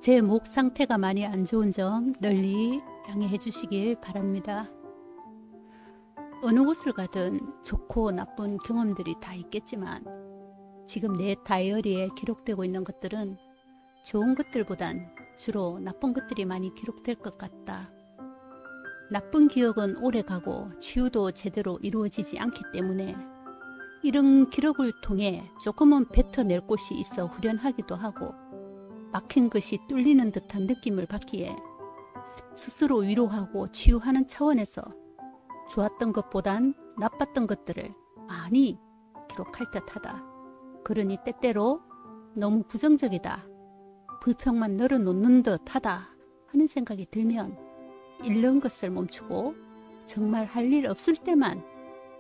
제 목 상태가 많이 안 좋은 점 널리 양해해 주시길 바랍니다. 어느 곳을 가든 좋고 나쁜 경험들이 다 있겠지만 지금 내 다이어리에 기록되고 있는 것들은 좋은 것들보단 주로 나쁜 것들이 많이 기록될 것 같다. 나쁜 기억은 오래가고 치유도 제대로 이루어지지 않기 때문에 이런 기록을 통해 조금은 뱉어낼 곳이 있어 후련하기도 하고 막힌 것이 뚫리는 듯한 느낌을 받기에 스스로 위로하고 치유하는 차원에서 좋았던 것보단 나빴던 것들을 많이 기록할 듯하다. 그러니 때때로 너무 부정적이다, 불평만 늘어놓는 듯하다 하는 생각이 들면 읽는 것을 멈추고 정말 할 일 없을 때만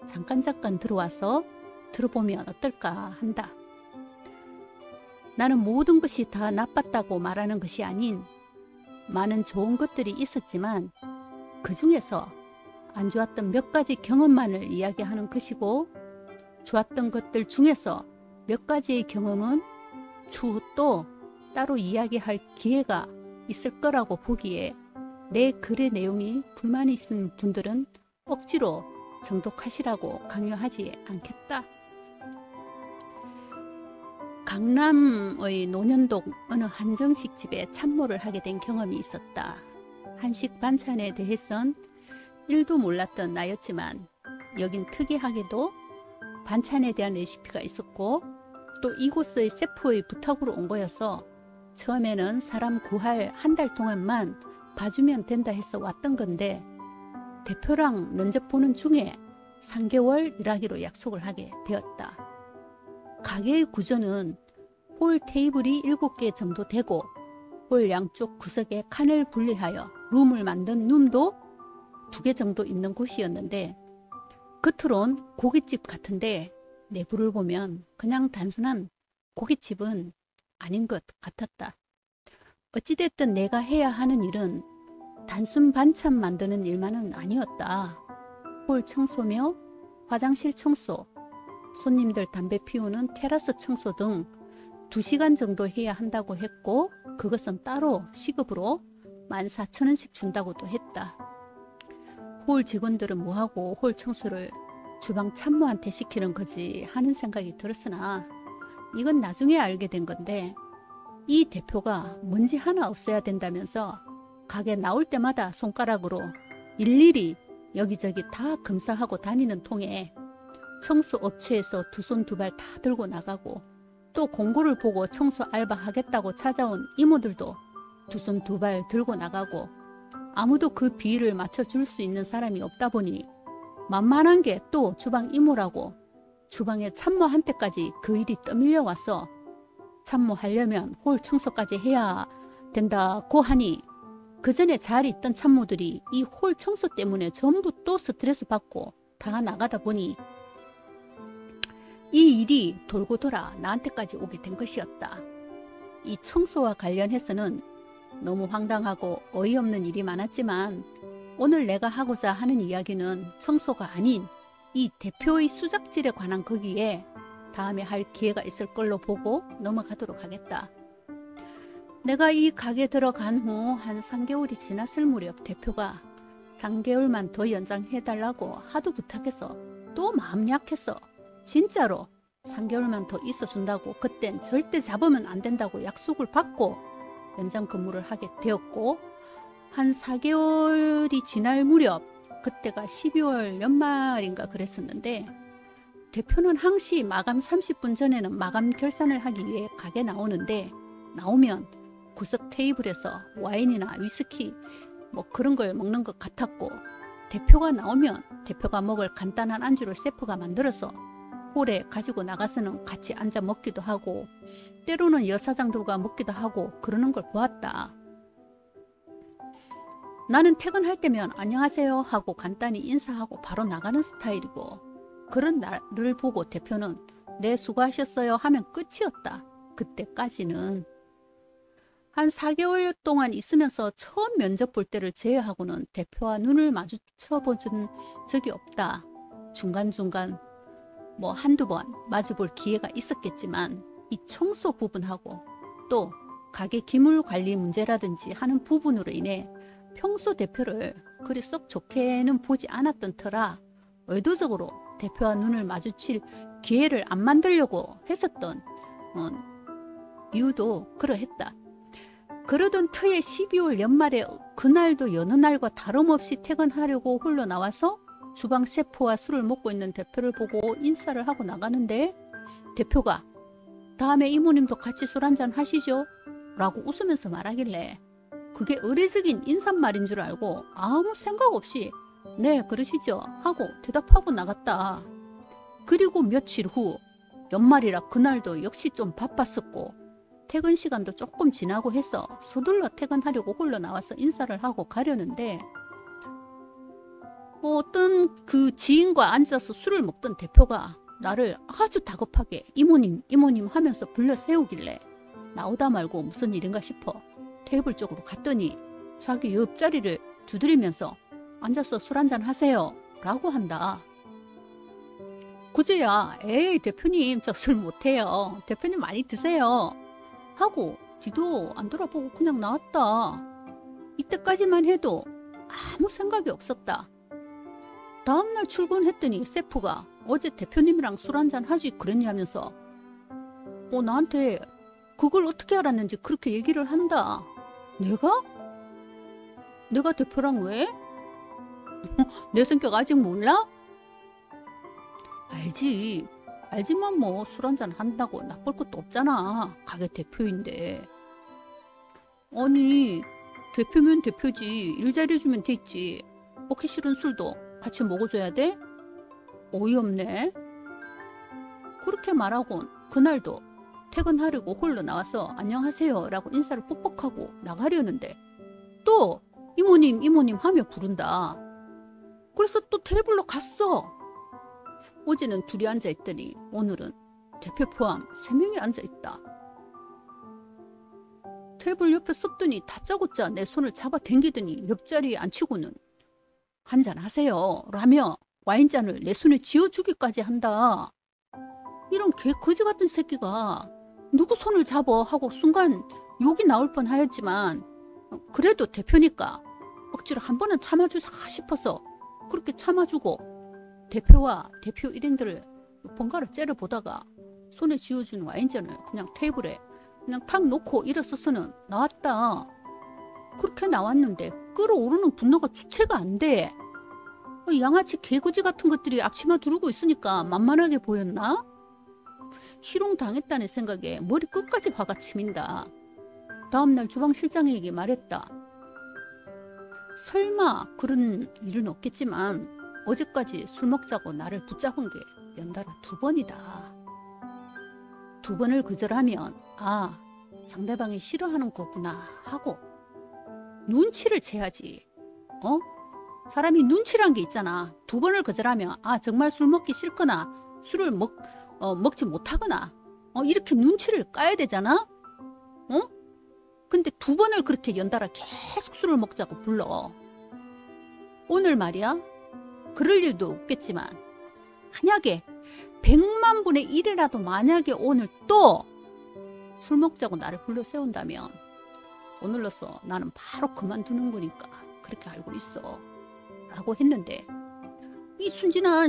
잠깐 들어와서 들어보면 어떨까 한다. 나는 모든 것이 다 나빴다고 말하는 것이 아닌 많은 좋은 것들이 있었지만 그 중에서 안 좋았던 몇 가지 경험만을 이야기하는 것이고 좋았던 것들 중에서 몇 가지의 경험은 추후 또 따로 이야기할 기회가 있을 거라고 보기에 내 글의 내용이 불만이 있는 분들은 억지로 정독하시라고 강요하지 않겠다. 강남의 논현동 어느 한정식 집에 참모를 하게 된 경험이 있었다. 한식 반찬에 대해선 1도 몰랐던 나였지만 여긴 특이하게도 반찬에 대한 레시피가 있었고 또 이곳의 셰프의 부탁으로 온 거여서 처음에는 사람 구할 한 달 동안만 봐주면 된다 해서 왔던 건데 대표랑 면접 보는 중에 3개월 일하기로 약속을 하게 되었다. 가게의 구조는 홀 테이블이 7개 정도 되고 홀 양쪽 구석에 칸을 분리하여 룸을 만든 룸도 2개 정도 있는 곳이었는데 겉으론 고깃집 같은데 내부를 보면 그냥 단순한 고깃집은 아닌 것 같았다. 어찌됐든 내가 해야 하는 일은 단순 반찬 만드는 일만은 아니었다. 홀 청소며 화장실 청소, 손님들 담배 피우는 테라스 청소 등 2시간 정도 해야 한다고 했고 그것은 따로 시급으로 14,000원씩 준다고도 했다. 홀 직원들은 뭐하고 홀 청소를 주방 참모한테 시키는 거지 하는 생각이 들었으나 이건 나중에 알게 된 건데 이 대표가 먼지 하나 없애야 된다면서 가게 나올 때마다 손가락으로 일일이 여기저기 다 검사하고 다니는 통에 청소업체에서 2손 2발 다 들고 나가고 또 공고를 보고 청소 알바 하겠다고 찾아온 이모들도 2손 2발 들고 나가고 아무도 그 비위를 맞춰줄 수 있는 사람이 없다 보니 만만한 게 또 주방 이모라고 주방에 참모한테까지 그 일이 떠밀려 와서 참모하려면 홀 청소까지 해야 된다고 하니 그 전에 잘 있던 참모들이 이 홀 청소 때문에 전부 또 스트레스 받고 다 나가다 보니 이 일이 돌고 돌아 나한테까지 오게 된 것이었다. 이 청소와 관련해서는 너무 황당하고 어이없는 일이 많았지만 오늘 내가 하고자 하는 이야기는 청소가 아닌 이 대표의 수작질에 관한 거기에 다음에 할 기회가 있을 걸로 보고 넘어가도록 하겠다. 내가 이 가게 들어간 후 한 3개월이 지났을 무렵 대표가 3개월만 더 연장해달라고 하도 부탁해서 또 마음 약해서 진짜로 3개월만 더 있어준다고 그땐 절대 잡으면 안 된다고 약속을 받고 연장 근무를 하게 되었고 한 4개월이 지날 무렵 그때가 12월 연말인가 그랬었는데 대표는 항시 마감 30분 전에는 마감 결산을 하기 위해 가게 나오는데 나오면 구석 테이블에서 와인이나 위스키 뭐 그런 걸 먹는 것 같았고 대표가 나오면 대표가 먹을 간단한 안주를 셰프가 만들어서 홀에 가지고 나가서는 같이 앉아 먹기도 하고 때로는 여사장들과 먹기도 하고 그러는 걸 보았다. 나는 퇴근할 때면 안녕하세요 하고 간단히 인사하고 바로 나가는 스타일이고 그런 나를 보고 대표는 네 수고하셨어요 하면 끝이었다. 그때까지는. 한 4개월 동안 있으면서 처음 면접 볼 때를 제외하고는 대표와 눈을 마주쳐 본 적이 없다. 중간중간 뭐 한두 번 마주 볼 기회가 있었겠지만 이 청소 부분하고 또 가게 기물 관리 문제라든지 하는 부분으로 인해 평소 대표를 그리 썩 좋게는 보지 않았던 터라 의도적으로 대표와 눈을 마주칠 기회를 안 만들려고 했었던 이유도 그러했다. 그러던 터에 12월 연말에 그날도 여느 날과 다름없이 퇴근하려고 홀로 나와서 주방 셰프와 술을 먹고 있는 대표를 보고 인사를 하고 나가는데 대표가 다음에 이모님도 같이 술 한잔 하시죠? 라고 웃으면서 말하길래 그게 의례적인 인사말인 줄 알고 아무 생각 없이 네 그러시죠 하고 대답하고 나갔다. 그리고 며칠 후 연말이라 그날도 역시 좀 바빴었고 퇴근 시간도 조금 지나고 해서 서둘러 퇴근하려고 홀로 나와서 인사를 하고 가려는데 어떤 그 지인과 앉아서 술을 먹던 대표가 나를 아주 다급하게 이모님 이모님 하면서 불러 세우길래 나오다 말고 무슨 일인가 싶어 테이블 쪽으로 갔더니 자기 옆자리를 두드리면서 앉아서 술 한잔 하세요 라고 한다. 그제야 에이 대표님 저 술 못해요. 대표님 많이 드세요. 하고 뒤도 안 돌아보고 그냥 나왔다. 이때까지만 해도 아무 생각이 없었다. 다음날 출근했더니 셰프가 어제 대표님이랑 술 한잔 하지 그랬냐면서 나한테 그걸 어떻게 알았는지 그렇게 얘기를 한다. 내가? 내가 대표랑 왜? 내 성격 아직 몰라? 알지. 알지만 뭐 술 한잔 한다고 나쁠 것도 없잖아. 가게 대표인데. 아니 대표면 대표지. 일자리 주면 됐지. 먹기 싫은 술도 같이 먹어줘야 돼? 어이없네. 그렇게 말하곤 그날도 퇴근하려고 홀로 나와서 안녕하세요 라고 인사를 뻑뻑하고 나가려는데 또 이모님 이모님 하며 부른다. 그래서 또 테이블로 갔어. 어제는 둘이 앉아있더니 오늘은 대표 포함 3명이 앉아있다. 테이블 옆에 섰더니 다짜고짜 내 손을 잡아 당기더니 옆자리에 앉히고는 한잔하세요 라며 와인잔을 내 손에 쥐어주기까지 한다. 이런 개 거지 같은 새끼가 누구 손을 잡어 하고 순간 욕이 나올 뻔하였지만 그래도 대표니까 억지로 한 번은 참아주자 싶어서 그렇게 참아주고 대표와 대표 일행들을 번갈아 째려보다가 손에 쥐어준 와인잔을 그냥 테이블에 그냥 탁 놓고 일어서서는 나왔다. 그렇게 나왔는데 끓어오르는 분노가 주체가 안 돼. 양아치 개거지 같은 것들이 앞치마 두르고 있으니까 만만하게 보였나? 희롱당했다는 생각에 머리 끝까지 화가 치민다. 다음날 주방실장에게 말했다. 설마 그런 일은 없겠지만 어제까지 술 먹자고 나를 붙잡은 게 연달아 2번이다. 2번을 거절하면 아 상대방이 싫어하는 거구나 하고 눈치를 채야지. 사람이 눈치란 게 있잖아. 2번을 거절하면 아 정말 술 먹기 싫거나 술을 먹지 못하거나 이렇게 눈치를 까야 되잖아. 근데 2번을 그렇게 연달아 계속 술을 먹자고 불러. 오늘 말이야 그럴 일도 없겠지만 만약에 100만 분의 1이라도 만약에 오늘 또 술 먹자고 나를 불러 세운다면 오늘로써 나는 바로 그만두는 거니까 그렇게 알고 있어 라고 했는데 이 순진한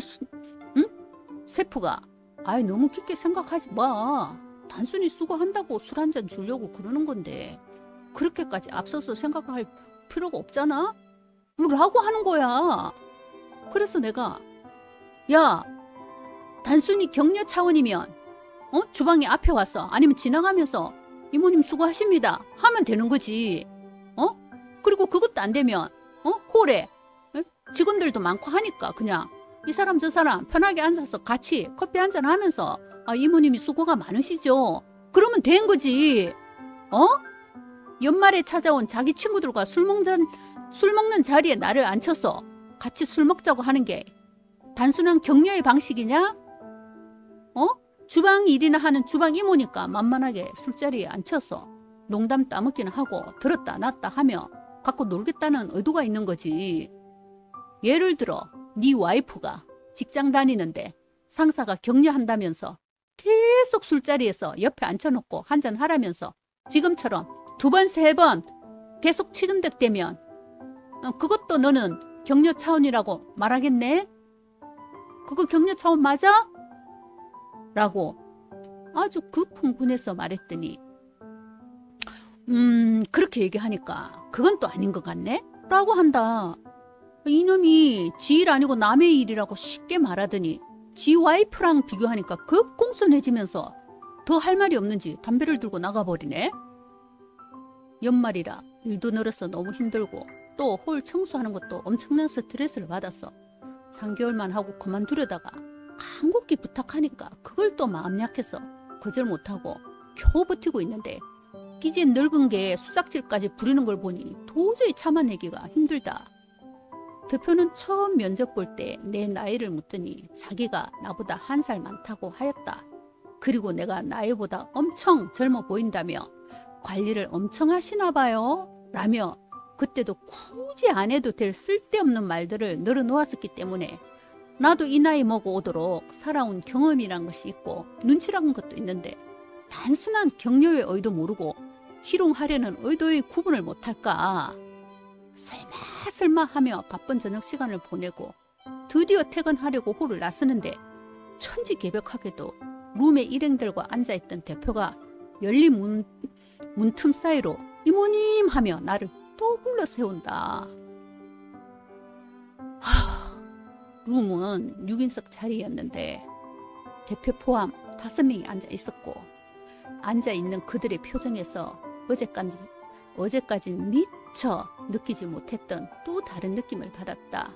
셰프가 아이 너무 깊게 생각하지 마. 단순히 수고한다고 술 한잔 주려고 그러는 건데 그렇게까지 앞서서 생각할 필요가 없잖아. 라고 하는 거야. 그래서 내가 야 단순히 격려 차원이면 주방에 앞에 와서 아니면 지나가면서 이모님 수고하십니다 하면 되는 거지. 그리고 그것도 안 되면 홀에 직원들도 많고 하니까 그냥 이 사람 저 사람 편하게 앉아서 같이 커피 한잔 하면서 아, 이모님이 수고가 많으시죠 그러면 된 거지. 연말에 찾아온 자기 친구들과 술 먹는 자리에 나를 앉혀서 같이 술 먹자고 하는 게 단순한 격려의 방식이냐? 주방 일이나 하는 주방 이모니까 만만하게 술자리에 앉혀서 농담 따먹기는 하고 들었다 놨다 하며 갖고 놀겠다는 의도가 있는 거지. 예를 들어 네 와이프가 직장 다니는데 상사가 격려한다면서 계속 술자리에서 옆에 앉혀놓고 한잔 하라면서 지금처럼 두 번, 세 번 계속 치근덕대면 그것도 너는 격려 차원이라고 말하겠네? 그거 격려 차원 맞아? 라고 아주 급한 군에서 말했더니 그렇게 얘기하니까 그건 또 아닌 것 같네? 라고 한다. 이놈이 지 일 아니고 남의 일이라고 쉽게 말하더니 지 와이프랑 비교하니까 급공손해지면서 더 할 말이 없는지 담배를 들고 나가버리네. 연말이라 일도 늘어서 너무 힘들고 또 홀 청소하는 것도 엄청난 스트레스를 받았어. 3개월만 하고 그만두려다가 간곡히 부탁하니까 그걸 또 마음 약해서 거절 못하고 겨우 버티고 있는데 이제 늙은 게 수작질까지 부리는 걸 보니 도저히 참아내기가 힘들다. 대표는 처음 면접 볼 때 내 나이를 묻더니 자기가 나보다 1살 많다고 하였다. 그리고 내가 나이보다 엄청 젊어 보인다며 관리를 엄청 하시나 봐요 라며 그때도 굳이 안 해도 될 쓸데없는 말들을 늘어놓았었기 때문에 나도 이 나이 먹어 오도록 살아온 경험이란 것이 있고 눈치라는 것도 있는데 단순한 격려의 의도 모르고 희롱하려는 의도의 구분을 못할까. 설마 하며 바쁜 저녁 시간을 보내고 드디어 퇴근하려고 홀을 나서는데 천지개벽하게도 룸의 일행들과 앉아있던 대표가 열린 문틈 사이로 이모님 하며 나를 또 불러 세운다. 룸은 6인석 자리였는데 대표 포함 5명이 앉아있었고 앉아있는 그들의 표정에서 어제까진 미처 느끼지 못했던 또 다른 느낌을 받았다.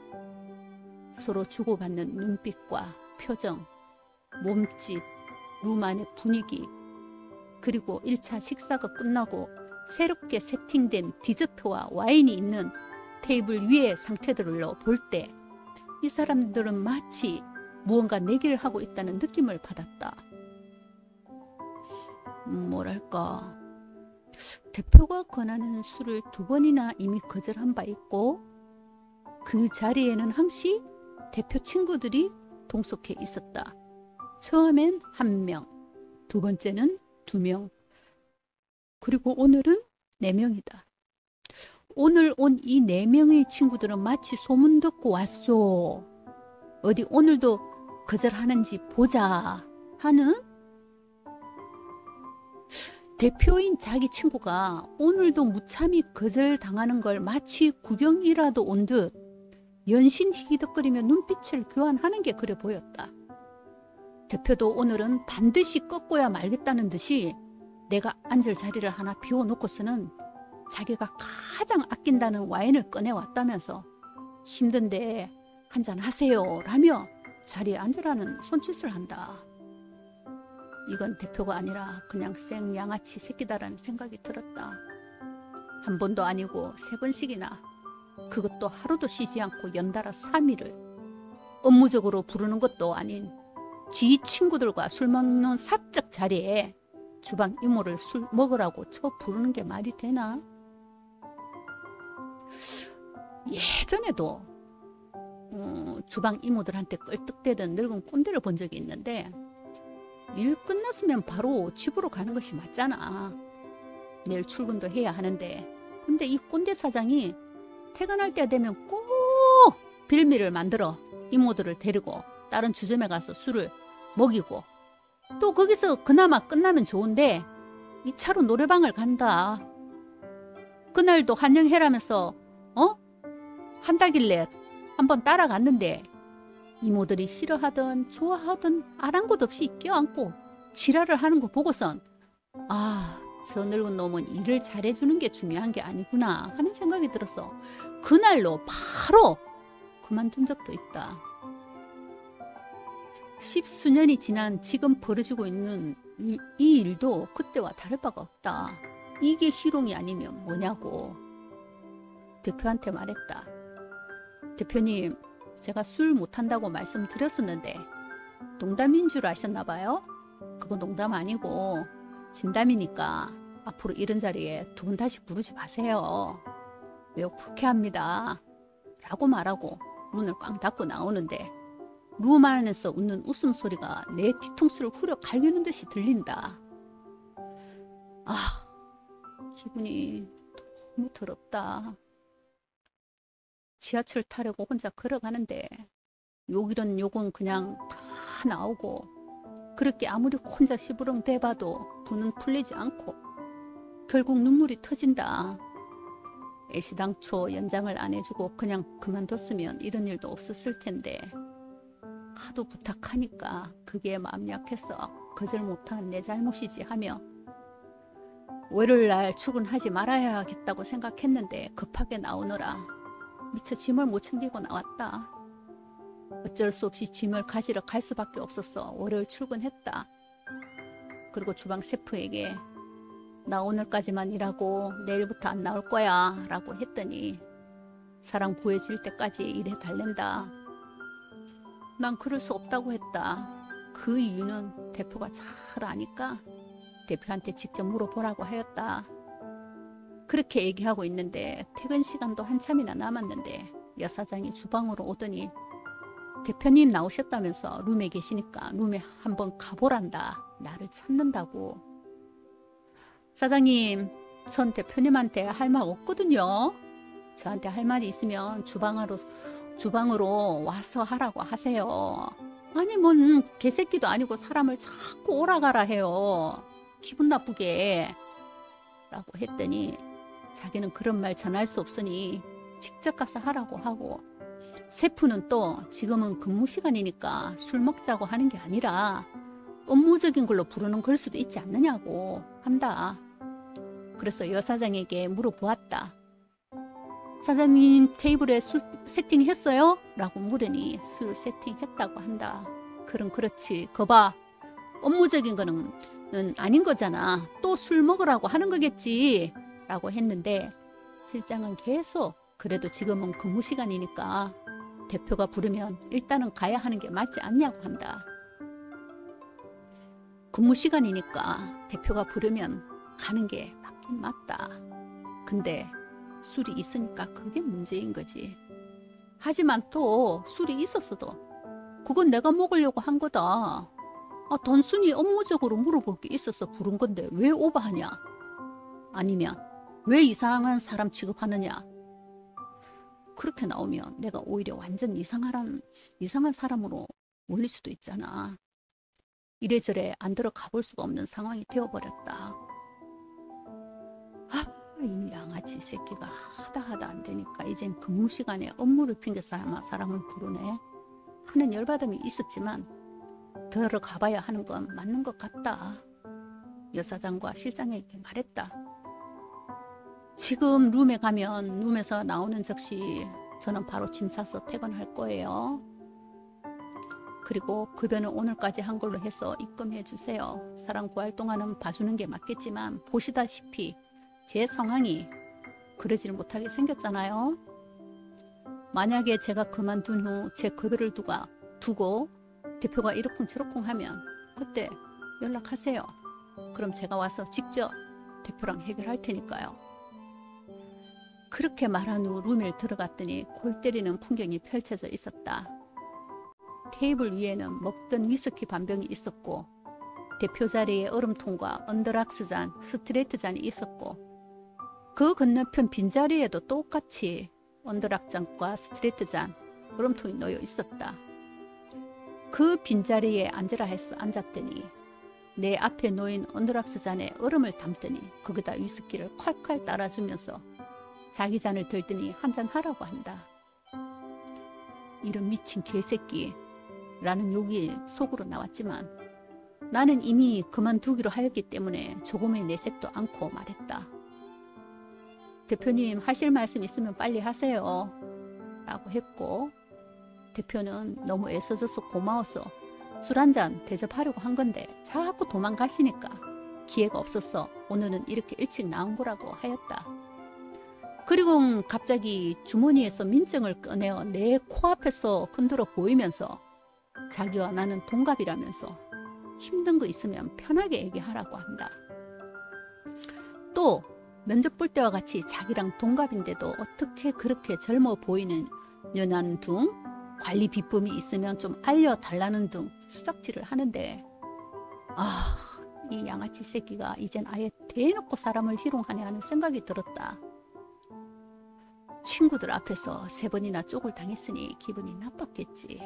서로 주고받는 눈빛과 표정, 몸짓, 룸 안의 분위기, 그리고 1차 식사가 끝나고 새롭게 세팅된 디저트와 와인이 있는 테이블 위의 상태들로 볼 때 이 사람들은 마치 무언가 내기를 하고 있다는 느낌을 받았다. 뭐랄까, 대표가 권하는 술을 2번이나 이미 거절한 바 있고 그 자리에는 항시 대표 친구들이 동석해 있었다. 처음엔 1명, 두 번째는 2명, 그리고 오늘은 4명이다. 오늘 온 이 4명의 친구들은 마치 소문 듣고 왔소. 어디 오늘도 거절하는지 보자 하는 대표인 자기 친구가 오늘도 무참히 거절당하는 걸 마치 구경이라도 온 듯 연신 희기덕거리며 눈빛을 교환하는 게 그래 보였다. 대표도 오늘은 반드시 꺾어야 말겠다는 듯이 내가 앉을 자리를 하나 비워놓고서는 자기가 가장 아낀다는 와인을 꺼내왔다면서 힘든데 한잔 하세요 라며 자리에 앉으라는 손짓을 한다. 이건 대표가 아니라 그냥 생양아치 새끼다라는 생각이 들었다. 1번도 아니고 3번씩이나, 그것도 하루도 쉬지 않고 연달아 3일을 업무적으로 부르는 것도 아닌 지 친구들과 술 먹는 사적 자리에 주방 이모를 술 먹으라고 쳐 부르는 게 말이 되나? 예전에도 주방 이모들한테 껄떡대던 늙은 꼰대를 본 적이 있는데 일 끝났으면 바로 집으로 가는 것이 맞잖아. 내일 출근도 해야 하는데. 근데 이 꼰대 사장이 퇴근할 때 되면 꼭 빌미를 만들어 이모들을 데리고 다른 주점에 가서 술을 먹이고 또 거기서 그나마 끝나면 좋은데 2차로 노래방을 간다. 그날도 환영해라면서 한다길래 한번 따라갔는데 이모들이 싫어하든 좋아하든 아랑곳 없이 껴안고 지랄을 하는 거 보고선 저 늙은 놈은 일을 잘해주는 게 중요한 게 아니구나 하는 생각이 들어서 그날로 바로 그만둔 적도 있다. 10수년이 지난 지금 벌어지고 있는 이 일도 그때와 다를 바가 없다. 이게 희롱이 아니면 뭐냐고 대표한테 말했다. 대표님, 제가 술 못한다고 말씀드렸었는데 농담인 줄 아셨나 봐요? 그거 농담 아니고 진담이니까 앞으로 이런 자리에 2번 다시 부르지 마세요. 매우 불쾌합니다. 라고 말하고 문을 꽝 닫고 나오는데 룸 안에서 웃는 웃음소리가 내 뒤통수를 후려 갈기는 듯이 들린다. 기분이 너무 더럽다. 지하철 타려고 혼자 걸어가는데 욕이런 욕은 그냥 다 나오고, 그렇게 아무리 혼자 시부렁 대봐도 분은 풀리지 않고 결국 눈물이 터진다. 애시당초 연장을 안 해주고 그냥 그만뒀으면 이런 일도 없었을 텐데, 하도 부탁하니까 그게 마음 약해서 거절 못한 내 잘못이지 하며 월요일날 출근하지 말아야겠다고 생각했는데 급하게 나오느라 미처 짐을 못 챙기고 나왔다. 어쩔 수 없이 짐을 가지러 갈 수밖에 없어서 월요일 출근했다. 그리고 주방 셰프에게 나 오늘까지만 일하고 내일부터 안 나올 거야 라고 했더니 사람 구해질 때까지 일해 달랜다. 난 그럴 수 없다고 했다. 그 이유는 대표가 잘 아니까 대표한테 직접 물어보라고 하였다. 그렇게 얘기하고 있는데 퇴근 시간도 한참이나 남았는데 여사장이 주방으로 오더니 대표님 나오셨다면서 룸에 계시니까 룸에 한번 가보란다. 나를 찾는다고. 사장님, 전 대표님한테 할 말 없거든요. 저한테 할 말이 있으면 주방으로 와서 하라고 하세요. 아니 뭔 개새끼도 아니고 사람을 자꾸 오라가라 해요. 기분 나쁘게 라고 했더니 자기는 그런 말 전할 수 없으니 직접 가서 하라고 하고, 셰프는 또 지금은 근무 시간이니까 술 먹자고 하는 게 아니라 업무적인 걸로 부르는 걸 수도 있지 않느냐고 한다. 그래서 여사장에게 물어보았다. 사장님 테이블에 술 세팅했어요? 라고 물으니 술 세팅했다고 한다. 그럼 그렇지. 거봐. 업무적인 거는 아닌 거잖아. 또 술 먹으라고 하는 거겠지. 라고 했는데 실장은 계속 그래도 지금은 근무 시간이니까 대표가 부르면 일단은 가야 하는 게 맞지 않냐고 한다. 근무 시간이니까 대표가 부르면 가는 게 맞긴 맞다. 근데 술이 있으니까 그게 문제인 거지. 하지만 또 술이 있었어도 그건 내가 먹으려고 한 거다. 단순히 업무적으로 물어볼 게 있어서 부른 건데 왜 오버하냐? 아니면 왜 이상한 사람 취급하느냐? 그렇게 나오면 내가 오히려 완전 이상한 사람으로 몰릴 수도 있잖아. 이래저래 안 들어가 볼 수가 없는 상황이 되어버렸다. 이 양아치 새끼가 하다 안 되니까 이젠 근무 시간에 업무를 핑계 삼아 사람을 부르네 하는 열받음이 있었지만 들어가 봐야 하는 건 맞는 것 같다. 여사장과 실장에게 말했다. 지금 룸에 가면 룸에서 나오는 즉시 저는 바로 짐 싸서 퇴근할 거예요. 그리고 급여는 오늘까지 한 걸로 해서 입금해 주세요. 사람 구할 동안은 봐주는 게 맞겠지만 보시다시피 제 상황이 그러질 못하게 생겼잖아요. 만약에 제가 그만둔 후 제 급여를 두고 대표가 이러쿵저러쿵 하면 그때 연락하세요. 그럼 제가 와서 직접 대표랑 해결할 테니까요. 그렇게 말한 후 룸에 들어갔더니 골 때리는 풍경이 펼쳐져 있었다. 테이블 위에는 먹던 위스키 반병이 있었고 대표 자리에 얼음통과 언더락스 잔, 스트레이트 잔이 있었고 그 건너편 빈자리에도 똑같이 언더락 잔과 스트레이트 잔, 얼음통이 놓여 있었다. 그 빈자리에 앉으라 해서 앉았더니 내 앞에 놓인 언더락스 잔에 얼음을 담더니 거기다 위스키를 콸콸 따라주면서 자기 잔을 들더니 한잔 하라고 한다. 이런 미친 개새끼 라는 욕이 속으로 나왔지만 나는 이미 그만두기로 하였기 때문에 조금의 내색도 않고 말했다. 대표님 하실 말씀 있으면 빨리 하세요 라고 했고, 대표는 너무 애써줘서 고마워서 술 한잔 대접하려고 한 건데 자꾸 도망가시니까 기회가 없어서 오늘은 이렇게 일찍 나온 거라고 하였다. 그리고 갑자기 주머니에서 민증을 꺼내어 내 코앞에서 흔들어 보이면서 자기와 나는 동갑이라면서 힘든 거 있으면 편하게 얘기하라고 한다. 또 면접 볼 때와 같이 자기랑 동갑인데도 어떻게 그렇게 젊어 보이는 년하는 둥, 관리 비품이 있으면 좀 알려달라는 등 수작질을 하는데 이 양아치 새끼가 이젠 아예 대놓고 사람을 희롱하네 하는 생각이 들었다. 친구들 앞에서 3번이나 쪽을 당했으니 기분이 나빴겠지.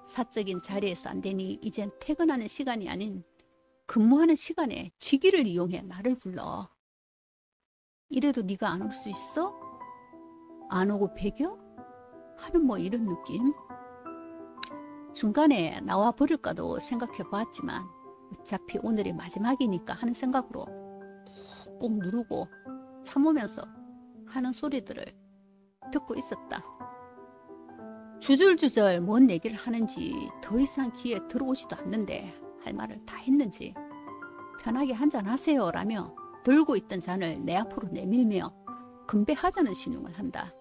사적인 자리에서 안 되니 이젠 퇴근하는 시간이 아닌 근무하는 시간에 직위를 이용해 나를 불러. 이래도 네가 안 올 수 있어? 안 오고 배겨? 하는 뭐 이런 느낌? 중간에 나와 버릴까도 생각해 보았지만 어차피 오늘이 마지막이니까 하는 생각으로 꾹꾹 누르고 참으면서 하는 소리들을 듣고 있었다. 주절주절 뭔 얘기를 하는지 더 이상 귀에 들어오지도 않는데 할 말을 다 했는지 편하게 한잔 하세요 라며 들고 있던 잔을 내 앞으로 내밀며 건배하자는 신용을 한다.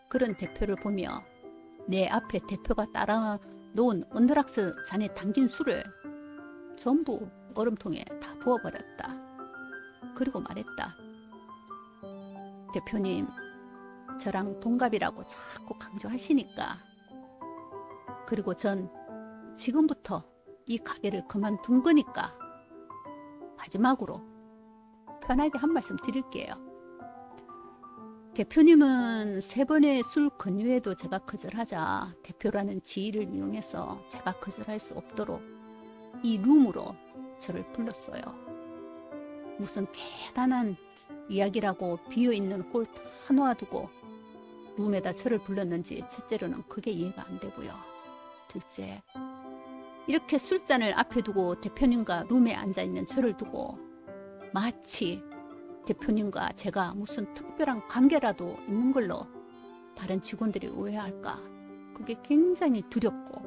그런 대표를 보며 내 앞에 대표가 따라 놓은 언더락스 잔에 담긴 술을 전부 얼음통에 다 부어버렸다. 그리고 말했다. 대표님, 저랑 동갑이라고 자꾸 강조하시니까, 그리고 전 지금부터 이 가게를 그만둔 거니까 마지막으로 편하게 한 말씀 드릴게요. 대표님은 3번의 술 권유에도 제가 거절하자 대표라는 지위를 이용해서 제가 거절할 수 없도록 이 룸으로 저를 불렀어요. 무슨 대단한 이야기라고 비어있는 홀 다 놓아두고 룸에다 저를 불렀는지 첫째로는 그게 이해가 안 되고요. 둘째, 이렇게 술잔을 앞에 두고 대표님과 룸에 앉아있는 저를 두고 마치 대표님과 제가 무슨 특별한 관계라도 있는 걸로 다른 직원들이 오해할까, 그게 굉장히 두렵고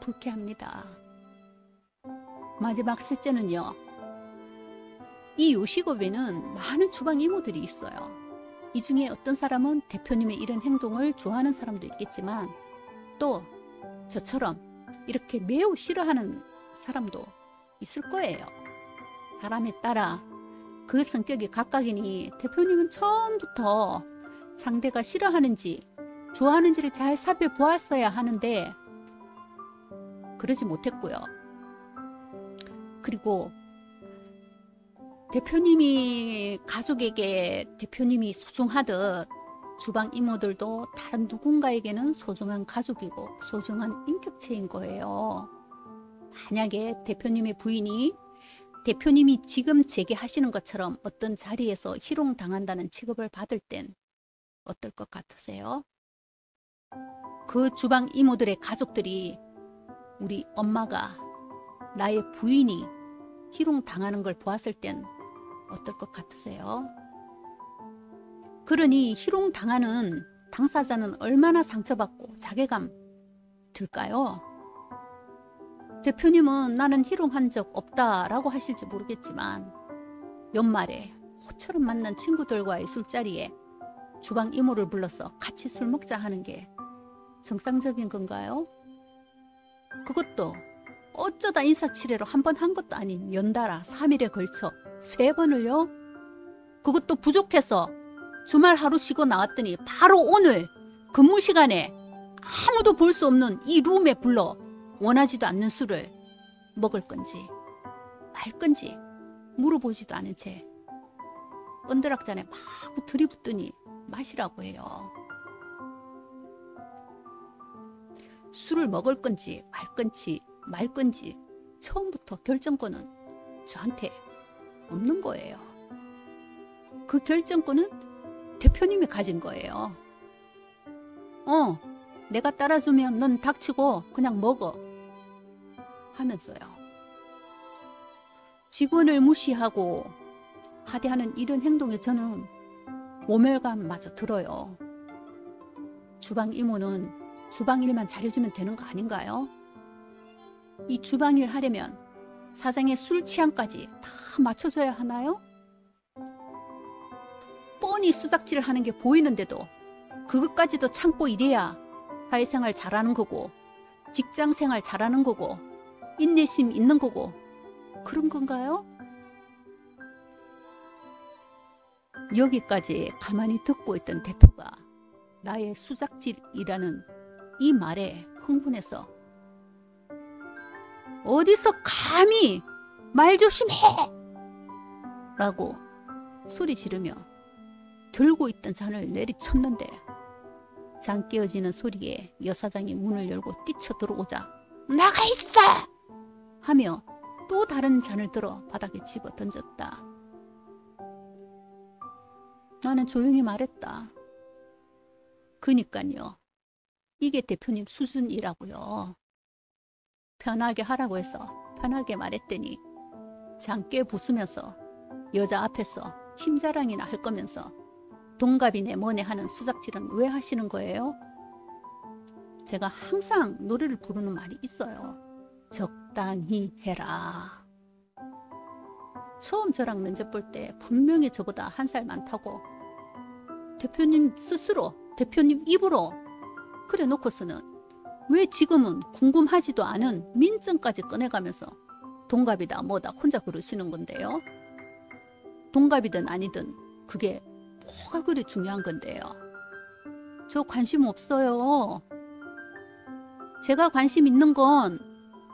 불쾌합니다. 마지막 셋째는요, 이 요식업에는 많은 주방 이모들이 있어요. 이 중에 어떤 사람은 대표님의 이런 행동을 좋아하는 사람도 있겠지만 또 저처럼 이렇게 매우 싫어하는 사람도 있을 거예요. 사람에 따라 그 성격이 각각이니 대표님은 처음부터 상대가 싫어하는지 좋아하는지를 잘 살펴보았어야 하는데 그러지 못했고요. 그리고 대표님이 가족에게 대표님이 소중하듯 주방 이모들도 다른 누군가에게는 소중한 가족이고 소중한 인격체인 거예요. 만약에 대표님의 부인이 대표님이 지금 제기하시는 것처럼 어떤 자리에서 희롱당한다는 취급을 받을 땐 어떨 것 같으세요? 그 주방 이모들의 가족들이 우리 엄마가 나의 부인이 희롱당하는 걸 보았을 땐 어떨 것 같으세요? 그러니 희롱당하는 당사자는 얼마나 상처받고 자괴감 들까요? 대표님은 나는 희롱한 적 없다라고 하실지 모르겠지만 연말에 호처럼 만난 친구들과의 술자리에 주방 이모를 불러서 같이 술 먹자 하는 게 정상적인 건가요? 그것도 어쩌다 인사치레로 한 번 한 것도 아닌 연달아 3일에 걸쳐 3번을요? 그것도 부족해서 주말 하루 쉬고 나왔더니 바로 오늘 근무 시간에 아무도 볼 수 없는 이 룸에 불러 원하지도 않는 술을 먹을 건지 말 건지 물어보지도 않은 채 언더락잔에 막 들이붓더니 마시라고 해요. 술을 먹을 건지 말 건지 처음부터 결정권은 저한테 없는 거예요. 그 결정권은 대표님이 가진 거예요. 내가 따라주면 넌 닥치고 그냥 먹어 하면서요. 직원을 무시하고 하대하는 이런 행동에 저는 모멸감마저 들어요. 주방 이모는 주방 일만 잘해주면 되는 거 아닌가요? 이 주방 일 하려면 사장의 술 취향까지 다 맞춰줘야 하나요? 뻔히 수작질을 하는 게 보이는데도 그것까지도 참고 이래야 사회생활 잘하는 거고 직장생활 잘하는 거고 인내심 있는 거고 그런 건가요? 여기까지 가만히 듣고 있던 대표가 나의 수작질이라는 이 말에 흥분해서 어디서 감히 말 조심해! 라고 소리 지르며 들고 있던 잔을 내리쳤는데 잔 깨어지는 소리에 여사장이 문을 열고 뛰쳐 들어오자 나가 있어! 하며 또 다른 잔을 들어 바닥에 집어 던졌다. 나는 조용히 말했다. 그니까요. 이게 대표님 수준이라고요. 편하게 하라고 해서 편하게 말했더니 장깨 부수면서 여자 앞에서 힘자랑이나 할 거면서 동갑이네 뭐네 하는 수작질은 왜 하시는 거예요? 제가 항상 노래를 부르는 말이 있어요. 적당히 해라. 처음 저랑 면접 볼 때 분명히 저보다 한 살 많다고 대표님 스스로 대표님 입으로 그래 놓고서는 왜 지금은 궁금하지도 않은 민증까지 꺼내가면서 동갑이다 뭐다 혼자 그러시는 건데요. 동갑이든 아니든 그게 뭐가 그리 중요한 건데요. 저 관심 없어요. 제가 관심 있는 건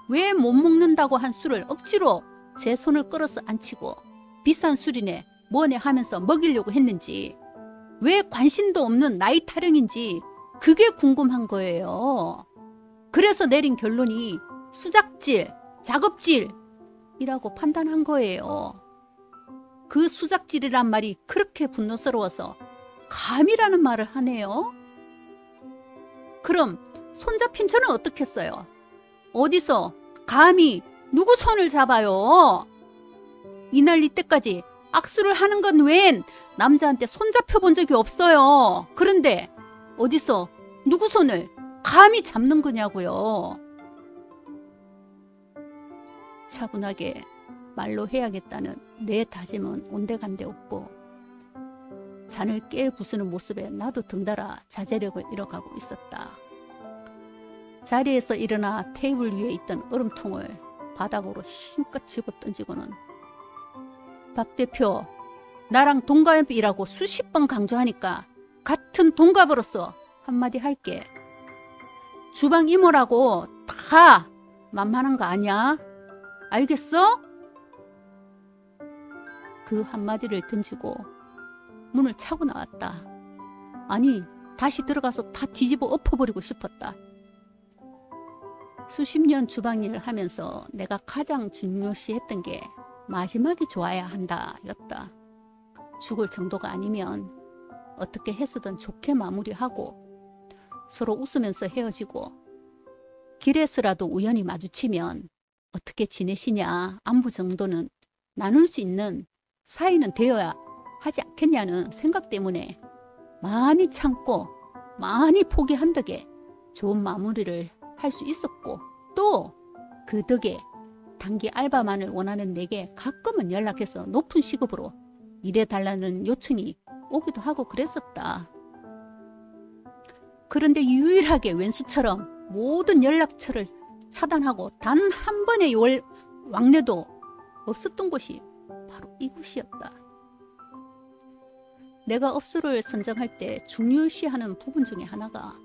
왜 못 먹는다고 한 술을 억지로 제 손을 끌어서 앉히고 비싼 술이네 뭐네 하면서 먹이려고 했는지, 왜 관심도 없는 나이 타령인지 그게 궁금한 거예요. 그래서 내린 결론이 수작질, 작업질이라고 판단한 거예요. 그 수작질이란 말이 그렇게 분노스러워서 감이라는 말을 하네요. 그럼 손잡힌 저는 어떻겠어요? 어디서 감히 누구 손을 잡아요? 이날 이때까지 악수를 하는 건 외엔 남자한테 손잡혀 본 적이 없어요. 그런데 어디서 누구 손을 감히 잡는 거냐고요. 차분하게 말로 해야겠다는 내 다짐은 온데간데 없고 잔을 깨 부수는 모습에 나도 등달아 자제력을 잃어가고 있었다. 자리에서 일어나 테이블 위에 있던 얼음통을 바닥으로 힘껏 집어 던지고는 박 대표, 나랑 동갑이라고 수십 번 강조하니까 같은 동갑으로서 한마디 할게. 주방 이모라고 다 만만한 거 아니야? 알겠어? 그 한마디를 던지고 문을 차고 나왔다. 아니, 다시 들어가서 다 뒤집어 엎어버리고 싶었다. 수십 년 주방 일을 하면서 내가 가장 중요시했던 게 마지막이 좋아야 한다 였다. 죽을 정도가 아니면 어떻게 해서든 좋게 마무리하고 서로 웃으면서 헤어지고 길에서라도 우연히 마주치면 어떻게 지내시냐 안부 정도는 나눌 수 있는 사이는 되어야 하지 않겠냐는 생각 때문에 많이 참고 많이 포기한 덕에 좋은 마무리를 할 수 있었고, 또 그 덕에 단기 알바만을 원하는 내게 가끔은 연락해서 높은 시급으로 일해달라는 요청이 오기도 하고 그랬었다. 그런데 유일하게 왼수처럼 모든 연락처를 차단하고 단 한 번의 왕래도 없었던 곳이 바로 이곳이었다. 내가 업소를 선정할 때 중요시하는 부분 중에 하나가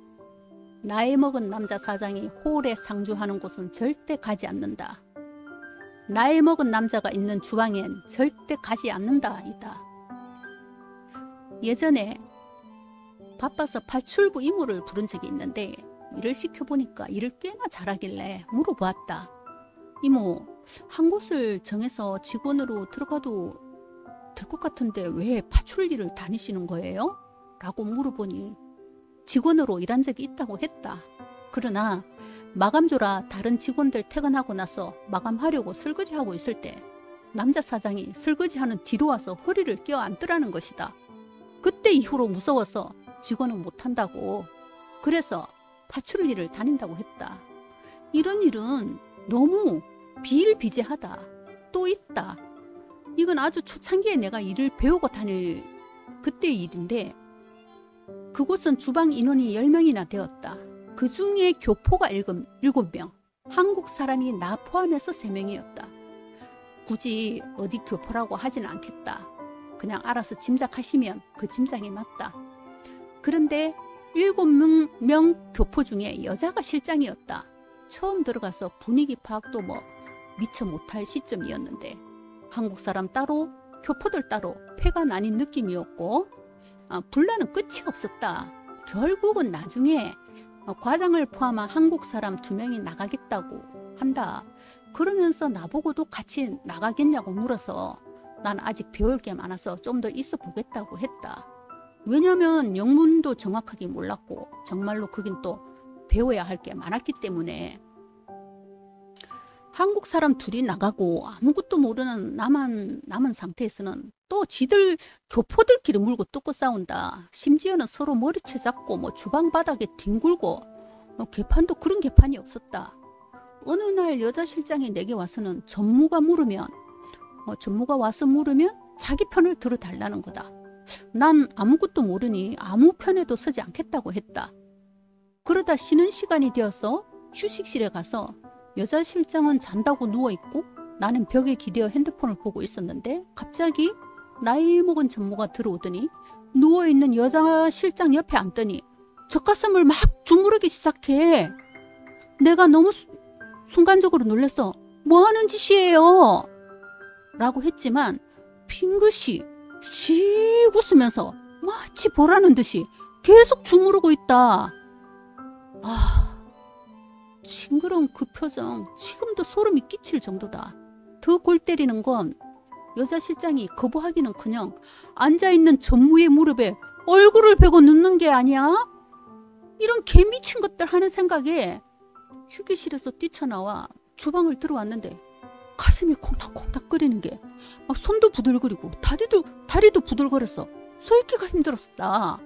나이 먹은 남자 사장이 홀에 상주하는 곳은 절대 가지 않는다. 나이 먹은 남자가 있는 주방엔 절대 가지 않는다 이다. 예전에 바빠서 팔출부 이모를 부른 적이 있는데 일을 시켜보니까 일을 꽤나 잘하길래 물어보았다. 이모, 한 곳을 정해서 직원으로 들어가도 될 것 같은데 왜 파출리를 다니시는 거예요? 라고 물어보니 직원으로 일한 적이 있다고 했다. 그러나 마감조라 다른 직원들 퇴근하고 나서 마감하려고 설거지하고 있을 때 남자 사장이 설거지하는 뒤로 와서 허리를 껴안더라는 것이다. 그때 이후로 무서워서 직원은 못한다고, 그래서 파출리를 다닌다고 했다. 이런 일은 너무 비일비재하다. 또 있다. 이건 아주 초창기에 내가 일을 배우고 다닐 그때의 일인데 그곳은 주방 인원이 10명이나 되었다. 그 중에 교포가 7명, 한국 사람이 나 포함해서 3명이었다. 굳이 어디 교포라고 하진 않겠다. 그냥 알아서 짐작하시면 그 짐작이 맞다. 그런데 7명 교포 중에 여자가 실장이었다. 처음 들어가서 분위기 파악도 뭐 미처 못할 시점이었는데 한국 사람 따로 교포들 따로 패가 나뉜 느낌이었고 분란은 끝이 없었다. 결국은 나중에 과장을 포함한 한국 사람 2명이 나가겠다고 한다. 그러면서 나보고도 같이 나가겠냐고 물어서 난 아직 배울 게 많아서 좀 더 있어 보겠다고 했다. 왜냐면 영문도 정확하게 몰랐고 정말로 거긴 또 배워야 할 게 많았기 때문에. 한국 사람 둘이 나가고 아무것도 모르는 나만 남은 상태에서는 또 지들 교포들끼리 물고 뜯고 싸운다. 심지어는 서로 머리채 잡고 뭐 주방 바닥에 뒹굴고 개판도 그런 개판이 없었다. 어느 날 여자 실장이 내게 와서는 전무가 와서 물으면 자기 편을 들어달라는 거다. 난 아무것도 모르니 아무 편에도 서지 않겠다고 했다. 그러다 쉬는 시간이 되어서 휴식실에 가서 여자 실장은 잔다고 누워있고 나는 벽에 기대어 핸드폰을 보고 있었는데 갑자기 나이 먹은 전무가 들어오더니 누워있는 여자 실장 옆에 앉더니 젖가슴을 막 주무르기 시작해. 내가 너무 순간적으로 놀라서 뭐 하는 짓이에요? 라고 했지만 빙긋이 씩 웃으면서 마치 보라는 듯이 계속 주무르고 있다. 징그러운 그 표정 지금도 소름이 끼칠 정도다. 더 골 때리는 건 여자 실장이 거부하기는커녕 앉아있는 전무의 무릎에 얼굴을 베고 눕는 게 아니야? 이런 개미친 것들 하는 생각에 휴게실에서 뛰쳐나와 주방을 들어왔는데 가슴이 콩닥콩닥 끓이는 게 막 손도 부들거리고 다리도 부들거려서 서있기가 힘들었다.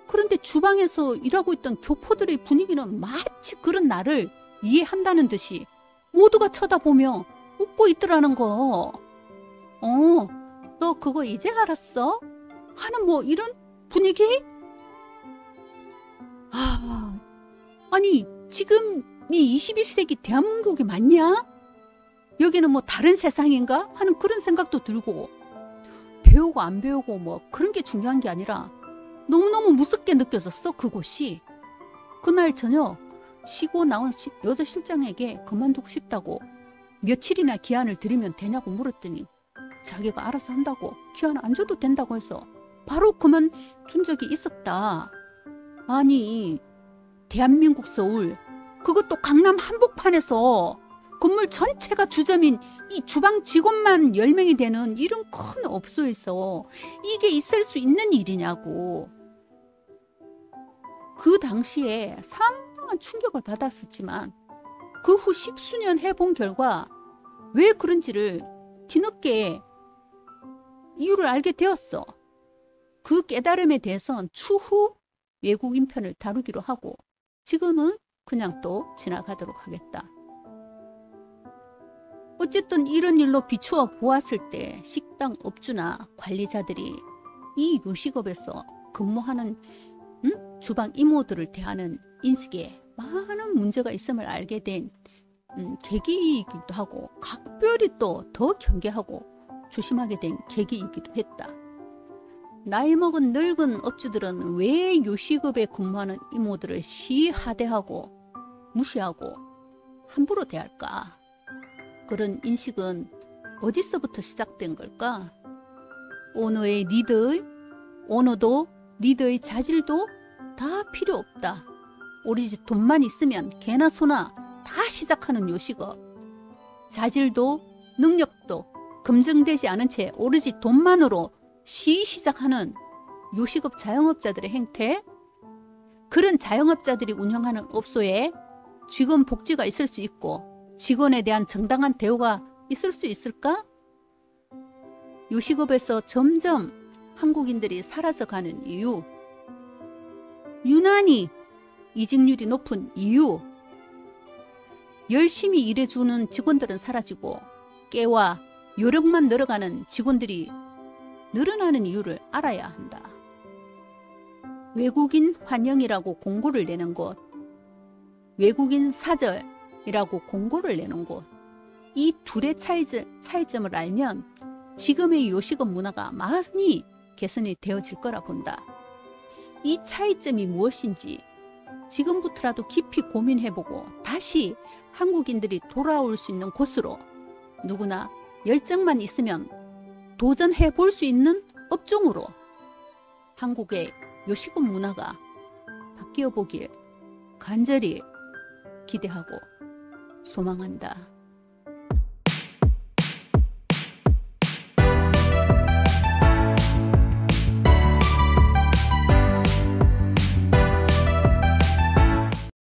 그런데 주방에서 일하고 있던 교포들의 분위기는 마치 그런 나를 이해한다는 듯이 모두가 쳐다보며 웃고 있더라는 거. 너 그거 이제 알았어? 하는 뭐 이런 분위기? 아니 지금이 21세기 대한민국이 맞냐? 여기는 뭐 다른 세상인가? 하는 그런 생각도 들고 배우고 안 배우고 뭐 그런 게 중요한 게 아니라 너무너무 무섭게 느껴졌어 그곳이. 그날 저녁 쉬고 나온 여자 실장에게 그만두고 싶다고 며칠이나 기한을 드리면 되냐고 물었더니 자기가 알아서 한다고 기한 안 줘도 된다고 해서 바로 그만둔 적이 있었다. 아니 대한민국 서울 그것도 강남 한복판에서 건물 전체가 주점인 이 주방 직원만 10명이 되는 이런 큰 업소에서 이게 있을 수 있는 일이냐고. 그 당시에 상당한 충격을 받았었지만 그 후 10수년 해본 결과 왜 그런지를 뒤늦게 이유를 알게 되었어. 그 깨달음에 대해서는 추후 외국인 편을 다루기로 하고 지금은 그냥 또 지나가도록 하겠다. 어쨌든 이런 일로 비추어 보았을 때 식당 업주나 관리자들이 이 요식업에서 근무하는 주방 이모들을 대하는 인식에 많은 문제가 있음을 알게 된 계기이기도 하고 각별히 또 더 경계하고 조심하게 된 계기이기도 했다. 나이 먹은 늙은 업주들은 왜 요식업에 근무하는 이모들을 시하대하고 무시하고 함부로 대할까? 그런 인식은 어디서부터 시작된 걸까? 오너의 리더의 자질도 다 필요 없다. 오로지 돈만 있으면 개나 소나 다 시작하는 요식업. 자질도 능력도 검증되지 않은 채 오로지 돈만으로 시작하는 요식업 자영업자들의 행태. 그런 자영업자들이 운영하는 업소에 직원 복지가 있을 수 있고 직원에 대한 정당한 대우가 있을 수 있을까? 요식업에서 점점 한국인들이 사라져가는 이유, 유난히 이직률이 높은 이유, 열심히 일해주는 직원들은 사라지고 깨와 요령만 늘어가는 직원들이 늘어나는 이유를 알아야 한다. 외국인 환영이라고 공고를 내는 곳, 외국인 사절이라고 공고를 내는 곳, 이 둘의 차이점을 알면 지금의 요식업 문화가 많이 개선이 되어질 거라 본다. 이 차이점이 무엇인지 지금부터라도 깊이 고민해보고 다시 한국인들이 돌아올 수 있는 곳으로 누구나 열정만 있으면 도전해 볼 수 있는 업종으로 한국의 요식업 문화가 바뀌어 보길 간절히 기대하고 소망한다.